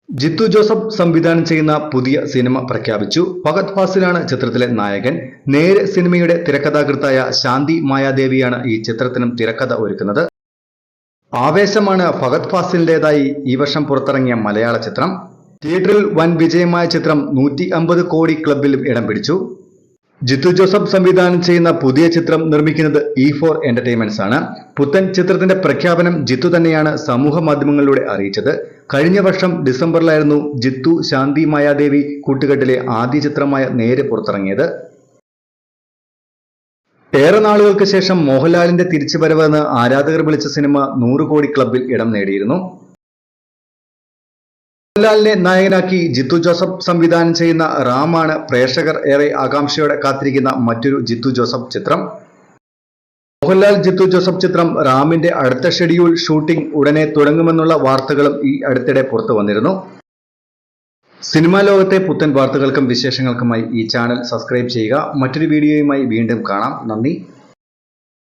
Jithu Joseph സംവിധാനം ചെയ്യുന്ന പുതിയ സിനിമ പ്രഖ്യാപിച്ചു. ഫഹദ് ഫാസിലാണ് ചിത്രത്തിലെ നായകൻ. നേര് സിനിമയുടെ തിരക്കഥാകൃത്തായ ശാന്തി മായാദേവിയാണ് ഈ ചിത്രത്തിനും തിരക്കഥ ഒരുക്കുന്നത്. ആവേശമാണ് ഫഹദ് ഫാസിലിന്റേതായി ഈ വർഷം പുറത്തിറങ്ങിയ മലയാള ചിത്രം. തിയേറ്ററിൽ വൻ വിജയമായ ചിത്രം 150 കോടി ക്ലബിലും ഇടം പിടിച്ചു. ജിത്തു ജോസഫ് സംവിധാനം ചെയ്യുന്ന പുതിയ ചിത്രം നിർമ്മിക്കുന്നത് E4 എന്റർടൈൻമെന്റ്സ് ആണ്. പുത്തൻ ചിത്രത്തിന്റെ പ്രഖ്യാപനം ജിത്തു തന്നെയാണ് സമൂഹ മാധ്യമങ്ങളിലൂടെ അറിയിച്ചത്. കഴിഞ്ഞ വർഷം ഡിസംബറിലായിരുന്നു ജിത്തു ശാന്തി മായാദേവി കൂട്ടുകെട്ടിലെ ആദ്യ ചിത്രമായ നേര് പുറത്തിറങ്ങിയത്. ഏറെ നാളുകൾക്ക് ശേഷം മോഹൻലാലിന്റെ തിരിച്ചുവരവെന്ന് ആരാധകർ വിളിച്ച സിനിമ 100 കോടി ക്ലബിൽ ഇടം നേടിയിരുന്നു. മോഹൻലാലിനെ നായകനാക്കി ജിത്തു ജോസഫ് സംവിധാനം ചെയ്യുന്ന റാമാണ് പ്രേക്ഷകർ ഏറെ ആകാംക്ഷയോടെ കാത്തിരിക്കുന്ന മറ്റൊരു ജിത്തു ജോസഫ് ചിത്രം. മോഹൻലാൽ ജിത്തു ജോസഫ് ചിത്രം റാമിന്റെ അടുത്ത ഷെഡ്യൂൾ ഷൂട്ടിംഗ് ഉടനെ തുടങ്ങുമെന്നുള്ള വാർത്തകളും ഈ അടുത്തിടെ പുറത്തു വന്നിരുന്നു. സിനിമാ ലോകത്തെ പുത്തൻ വാർത്തകൾക്കും വിശേഷങ്ങൾക്കുമായി ഈ ചാനൽ സബ്സ്ക്രൈബ് ചെയ്യുക. മറ്റൊരു വീഡിയോയുമായി വീണ്ടും കാണാം. നന്ദി.